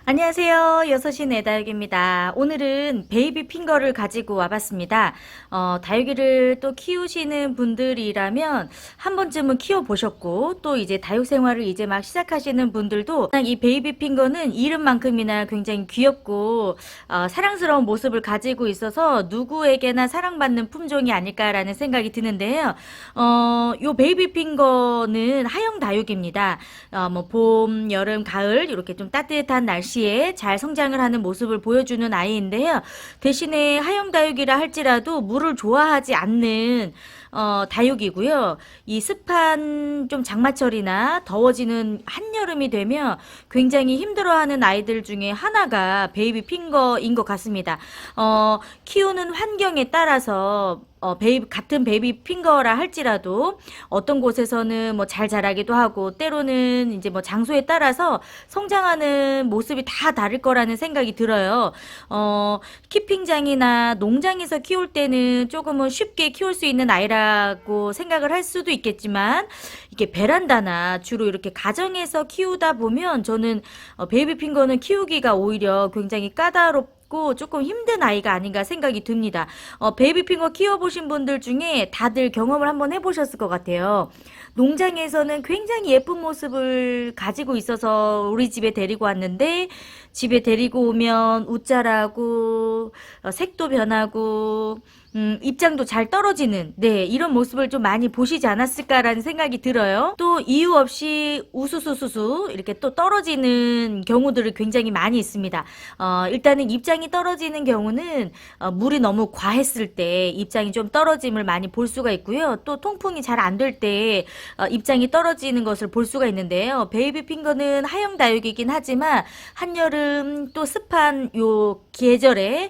안녕하세요. 6시 내 다육입니다. 오늘은 베이비 핑거를 가지고 와봤습니다. 다육이를 또 키우시는 분들이라면 한 번쯤은 키워보셨고, 또 이제 다육 생활을 이제 막 시작하시는 분들도 이 베이비 핑거는 이름만큼이나 굉장히 귀엽고 사랑스러운 모습을 가지고 있어서 누구에게나 사랑받는 품종이 아닐까라는 생각이 드는데요. 요 베이비 핑거는 하영 다육입니다. 뭐 봄, 여름, 가을 이렇게 좀 따뜻한 날씨에 잘 성장을 하는 모습을 보여주는 아이인데요. 대신에 하염다육이라 할지라도 물을 좋아하지 않는 다육이고요. 이 습한 좀 장마철이나 더워지는 한여름이 되면 굉장히 힘들어하는 아이들 중에 하나가 베이비 핑거인 것 같습니다. 키우는 환경에 따라서 같은 베이비 핑거라 할지라도 어떤 곳에서는 뭐 잘 자라기도 하고 때로는 이제 뭐 장소에 따라서 성장하는 모습이 다 다를 거라는 생각이 들어요. 키핑장이나 농장에서 키울 때는 조금은 쉽게 키울 수 있는 아이라고 생각을 할 수도 있겠지만 이게 베란다나 주로 이렇게 가정에서 키우다 보면 저는 베이비 핑거는 키우기가 오히려 굉장히 까다롭고 조금 힘든 아이가 아닌가 생각이 듭니다. 베이비 핑거 키워보신 분들 중에 다들 경험을 한번 해보셨을 것 같아요. 농장에서는 굉장히 예쁜 모습을 가지고 있어서 우리 집에 데리고 왔는데 집에 데리고 오면 웃자라고 색도 변하고 입장도 잘 떨어지는 이런 모습을 좀 많이 보시지 않았을까라는 생각이 들어요. 또 이유 없이 우수수수수 이렇게 또 떨어지는 경우들이 굉장히 많이 있습니다. 일단은 입장이 떨어지는 경우는 물이 너무 과했을 때 입장이 좀 떨어짐을 많이 볼 수가 있고요. 또 통풍이 잘 안 될 때 입장이 떨어지는 것을 볼 수가 있는데요. 베이비 핑거는 하영 다육이긴 하지만 한여름 또 습한 요 계절에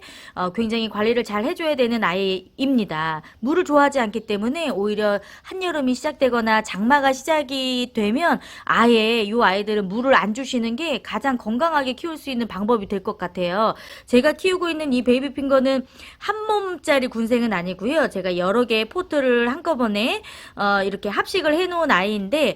굉장히 관리를 잘 해줘야 되는 아이입니다. 물을 좋아하지 않기 때문에 오히려 한여름이 시작되거나 장마가 시작이 되면 아예 이 아이들은 물을 안 주시는 게 가장 건강하게 키울 수 있는 방법이 될 것 같아요. 제가 키우고 있는 이 베이비 핑거는 한 몸짜리 군생은 아니고요. 제가 여러 개의 포트를 한꺼번에 이렇게 합식을 해놓은 아이인데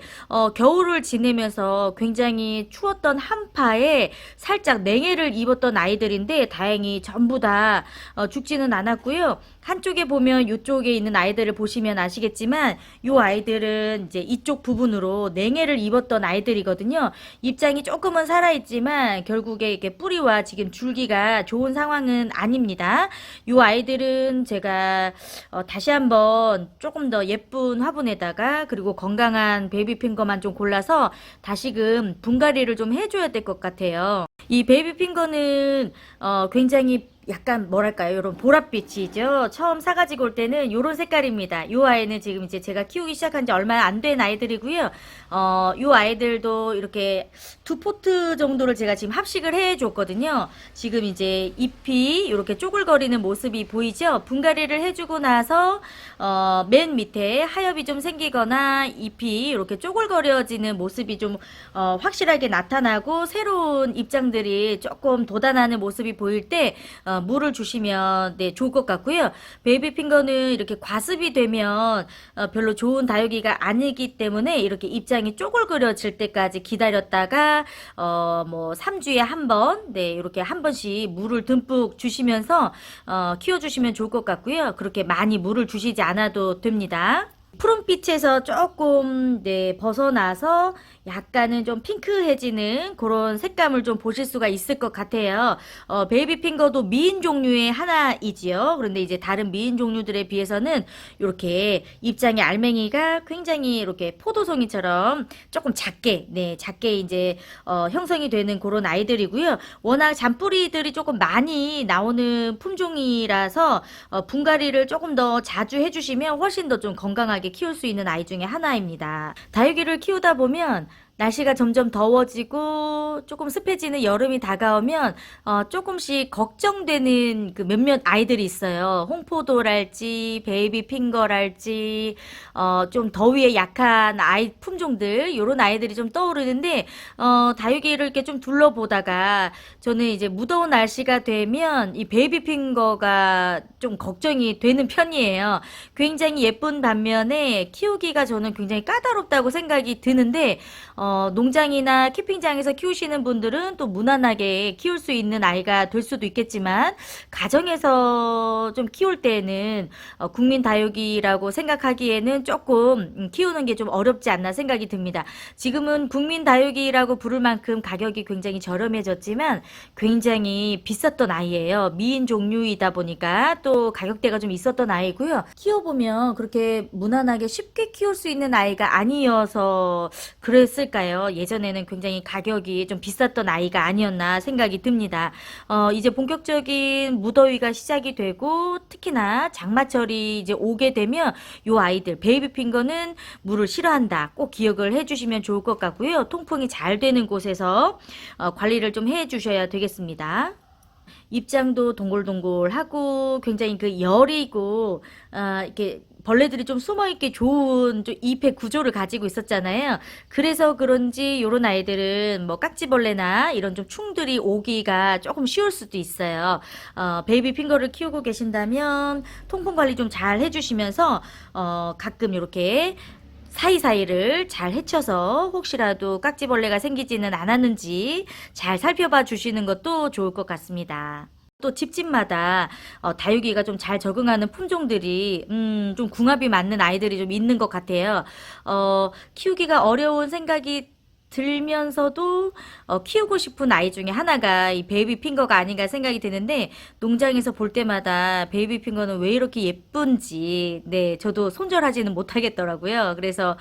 겨울을 지내면서 굉장히 추웠던 한파에 살짝 냉해를 입었던 아이들인데 다행히 전부 다 죽지는 않았고요. 한쪽에 보면 이쪽에 있는 아이들을 보시면 아시겠지만 이 아이들은 이제 이쪽 부분으로 냉해를 입었던 아이들이거든요. 입장이 조금은 살아있지만 결국에 이렇게 뿌리와 지금 줄기가 좋은 상황은 아닙니다. 이 아이들은 제가 다시 한번 조금 더 예쁜 화분에다가 그리고 건강한 베이비 핑거만 좀 골라서 다시금 분갈이를 좀 해줘야 될 것 같아요. 이 베이비 핑거는 굉장히 약간 뭐랄까요, 이런 보랏빛이죠. 처음 사가지고 올 때는 이런 색깔입니다. 이 아이는 지금 이제 제가 키우기 시작한 지 얼마 안 된 아이들이고요. 이 아이들도 이렇게 두 포트 정도를 제가 지금 합식을 해줬거든요. 지금 이제 잎이 이렇게 쪼글거리는 모습이 보이죠. 분갈이를 해주고 나서 맨 밑에 하엽이 좀 생기거나 잎이 이렇게 쪼글거려지는 모습이 좀 확실하게 나타나고 새로운 입장들이 조금 돋아나는 모습이 보일 때 물을 주시면 좋을 것 같고요. 베이비 핑거는 이렇게 과습이 되면 별로 좋은 다육이가 아니기 때문에 이렇게 입장이 쪼글거려질 때까지 기다렸다가 뭐 3주에 한 번, 이렇게 한 번씩 물을 듬뿍 주시면서 키워주시면 좋을 것 같고요. 그렇게 많이 물을 주시지 않아도 됩니다. 푸른빛에서 조금 벗어나서 약간은 좀 핑크해지는 그런 색감을 좀 보실 수가 있을 것 같아요. 베이비 핑거도 미인 종류의 하나이지요. 그런데 이제 다른 미인 종류들에 비해서는 이렇게 입장의 알맹이가 굉장히 이렇게 포도송이처럼 조금 작게 이제 형성이 되는 그런 아이들이고요. 워낙 잔뿌리들이 조금 많이 나오는 품종이라서 분갈이를 조금 더 자주 해주시면 훨씬 더 좀 건강하게 키울 수 있는 아이 중에 하나입니다. 다육이를 키우다 보면 날씨가 점점 더워지고 조금 습해지는 여름이 다가오면 조금씩 걱정되는 그 몇몇 아이들이 있어요. 홍포도랄지 베이비 핑거랄지 좀 더위에 약한 아이 품종들 요런 아이들이 좀 떠오르는데 다육이를 이렇게 좀 둘러보다가 저는 이제 무더운 날씨가 되면 이 베이비 핑거가 좀 걱정이 되는 편이에요. 굉장히 예쁜 반면에 키우기가 저는 굉장히 까다롭다고 생각이 드는데 농장이나 캠핑장에서 키우시는 분들은 또 무난하게 키울 수 있는 아이가 될 수도 있겠지만 가정에서 좀 키울 때는 국민 다육이라고 생각하기에는 조금 키우는 게 좀 어렵지 않나 생각이 듭니다. 지금은 국민 다육이라고 부를 만큼 가격이 굉장히 저렴해졌지만 굉장히 비쌌던 아이예요. 미인 종류이다 보니까 또 가격대가 좀 있었던 아이고요. 키워보면 그렇게 무난하게 쉽게 키울 수 있는 아이가 아니어서 그랬을까요? 예전에는 굉장히 가격이 좀 비쌌던 아이가 아니었나 생각이 듭니다. 이제 본격적인 무더위가 시작이 되고 특히나 장마철이 이제 오게 되면 요 아이들 베이비 핑거는 물을 싫어한다. 꼭 기억을 해주시면 좋을 것 같고요. 통풍이 잘 되는 곳에서 관리를 좀 해주셔야 되겠습니다. 입장도 동글동글하고 굉장히 그 여리고 이렇게 벌레들이 좀 숨어있기 좋은 좀 잎의 구조를 가지고 있었잖아요. 그래서 그런지 요런 아이들은 뭐 깍지벌레나 이런 좀 충들이 오기가 조금 쉬울 수도 있어요. 베이비 핑거를 키우고 계신다면 통풍 관리 좀 잘 해주시면서 가끔 이렇게 사이사이를 잘 헤쳐서 혹시라도 깍지벌레가 생기지는 않았는지 잘 살펴봐 주시는 것도 좋을 것 같습니다. 또 집집마다 다육이가 좀 잘 적응하는 품종들이 좀 궁합이 맞는 아이들이 좀 있는 것 같아요. 키우기가 어려운 생각이 들면서도 키우고 싶은 아이 중에 하나가 이 베이비 핑거가 아닌가 생각이 드는데 농장에서 볼 때마다 베이비 핑거는 왜 이렇게 예쁜지 네 저도 손절하지는 못하겠더라고요. 그래서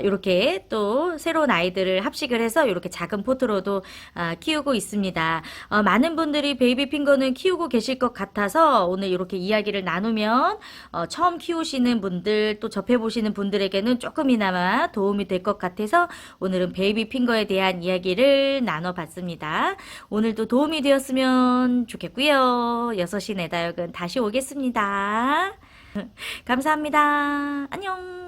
이렇게 또 새로운 아이들을 합식을 해서 이렇게 작은 포트로도 키우고 있습니다. 많은 분들이 베이비 핑거는 키우고 계실 것 같아서 오늘 이렇게 이야기를 나누면 처음 키우시는 분들 또 접해보시는 분들에게는 조금이나마 도움이 될 것 같아서 오늘은 베이비 핑거에 대한 이야기를 나눠봤습니다. 오늘도 도움이 되었으면 좋겠고요. 6시 내 다육은 다시 오겠습니다. 감사합니다. 안녕.